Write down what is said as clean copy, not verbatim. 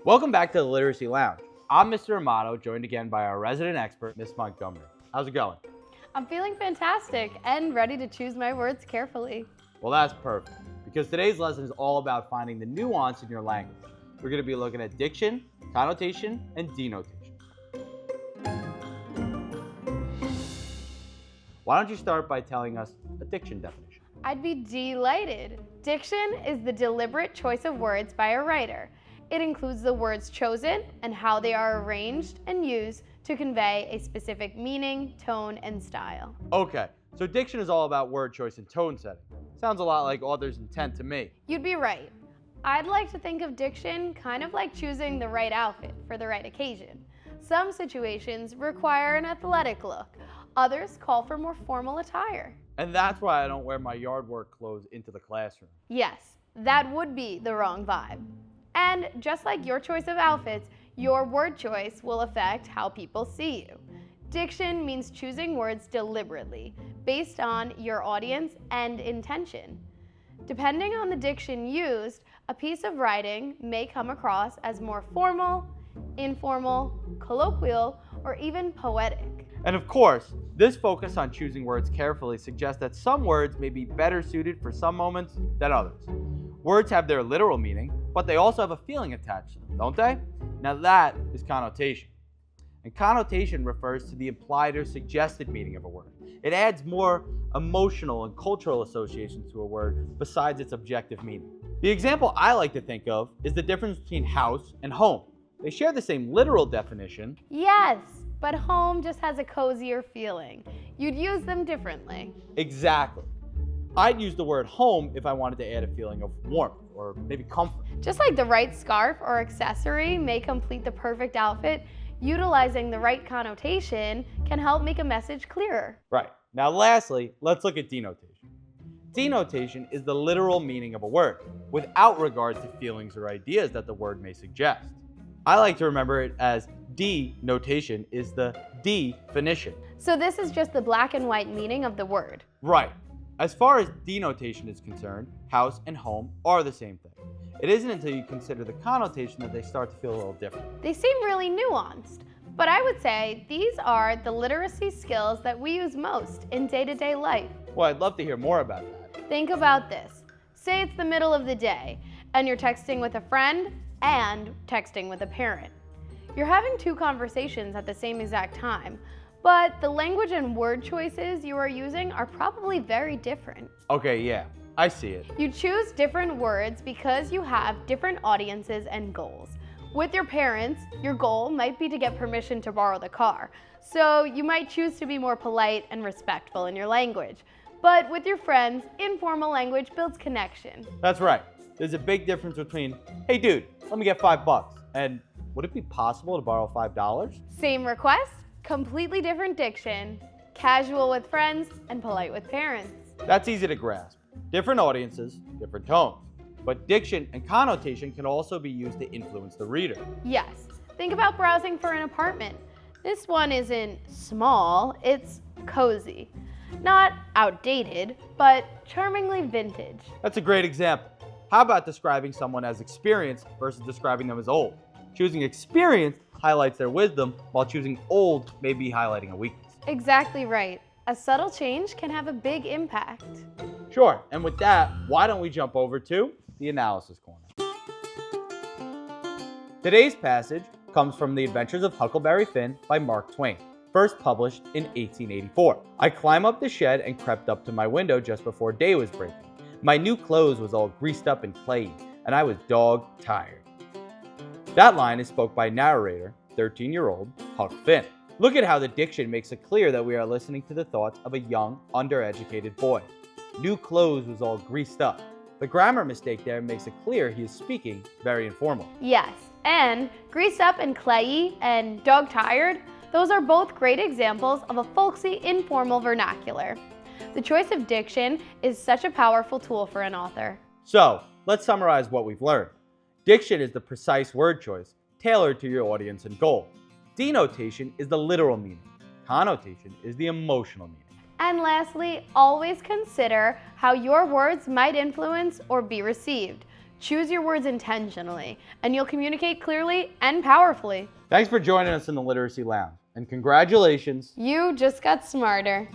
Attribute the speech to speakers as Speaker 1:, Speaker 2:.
Speaker 1: Welcome back to the Literacy Lounge. I'm Mr. Amato, joined again by our resident expert, Miss Montgomery. How's it going?
Speaker 2: I'm feeling fantastic and ready to choose my words carefully.
Speaker 1: Well, that's perfect, because today's lesson is all about finding the nuance in your language. We're going to be looking at diction, connotation, and denotation. Why don't you start by telling us a diction definition?
Speaker 2: I'd be delighted. Diction is the deliberate choice of words by a writer. It includes the words chosen and how they are arranged and used to convey a specific meaning, tone, and style.
Speaker 1: Okay, so diction is all about word choice and tone setting. Sounds a lot like author's intent to me.
Speaker 2: You'd be right. I'd like to think of diction kind of like choosing the right outfit for the right occasion. Some situations require an athletic look. Others call for more formal attire.
Speaker 1: And that's why I don't wear my yard work clothes into the classroom.
Speaker 2: Yes, that would be the wrong vibe. And just like your choice of outfits, your word choice will affect how people see you. Diction means choosing words deliberately, based on your audience and intention. Depending on the diction used, a piece of writing may come across as more formal, informal, colloquial, or even poetic.
Speaker 1: And of course, this focus on choosing words carefully suggests that some words may be better suited for some moments than others. Words have their literal meaning, but they also have a feeling attached to them, don't they? Now that is connotation. And connotation refers to the implied or suggested meaning of a word. It adds more emotional and cultural associations to a word besides its objective meaning. The example I like to think of is the difference between house and home. They share the same literal definition.
Speaker 2: Yes, but home just has a cozier feeling. You'd use them differently.
Speaker 1: Exactly. I'd use the word home if I wanted to add a feeling of warmth or maybe comfort.
Speaker 2: Just like the right scarf or accessory may complete the perfect outfit, utilizing the right connotation can help make a message clearer.
Speaker 1: Right. Now lastly, let's look at denotation. Denotation is the literal meaning of a word, without regard to feelings or ideas that the word may suggest. I like to remember it as denotation is the definition.
Speaker 2: So this is just the black and white meaning of the word.
Speaker 1: Right. As far as denotation is concerned, house and home are the same thing. It isn't until you consider the connotation that they start to feel a little different.
Speaker 2: They seem really nuanced, but I would say these are the literacy skills that we use most in day-to-day life.
Speaker 1: Well, I'd love to hear more about that.
Speaker 2: Think about this. Say it's the middle of the day, and you're texting with a friend and texting with a parent. You're having two conversations at the same exact time, but the language and word choices you are using are probably very different.
Speaker 1: Okay, yeah, I see it.
Speaker 2: You choose different words because you have different audiences and goals. With your parents, your goal might be to get permission to borrow the car, so you might choose to be more polite and respectful in your language. But with your friends, informal language builds connection.
Speaker 1: That's right. There's a big difference between, hey dude, let me get $5, and would it be possible to borrow $5?
Speaker 2: Same request, completely different diction, casual with friends and polite with parents.
Speaker 1: That's easy to grasp. Different audiences, different tones. But diction and connotation can also be used to influence the reader.
Speaker 2: Yes, think about browsing for an apartment. This one isn't small, it's cozy. Not outdated, but charmingly vintage.
Speaker 1: That's a great example. How about describing someone as experienced versus describing them as old? Choosing experienced highlights their wisdom, while choosing old may be highlighting a weakness.
Speaker 2: Exactly right. A subtle change can have a big impact.
Speaker 1: Sure, and with that, why don't we jump over to the analysis corner. Today's passage comes from The Adventures of Huckleberry Finn by Mark Twain, first published in 1884. I climbed up the shed and crept up to my window just before day was breaking. My new clothes was all greased up and clayey, and I was dog tired. That line is spoke by narrator, 13-year-old Huck Finn. Look at how the diction makes it clear that we are listening to the thoughts of a young, undereducated boy. New clothes was all greased up. The grammar mistake there makes it clear he is speaking very informal.
Speaker 2: Yes, and greased up and clayey and dog tired, those are both great examples of a folksy, informal vernacular. The choice of diction is such a powerful tool for an author.
Speaker 1: So, let's summarize what we've learned. Diction is the precise word choice, tailored to your audience and goal. Denotation is the literal meaning. Connotation is the emotional meaning.
Speaker 2: And lastly, always consider how your words might influence or be received. Choose your words intentionally, and you'll communicate clearly and powerfully.
Speaker 1: Thanks for joining us in the Literacy Lounge, and congratulations!
Speaker 2: You just got smarter.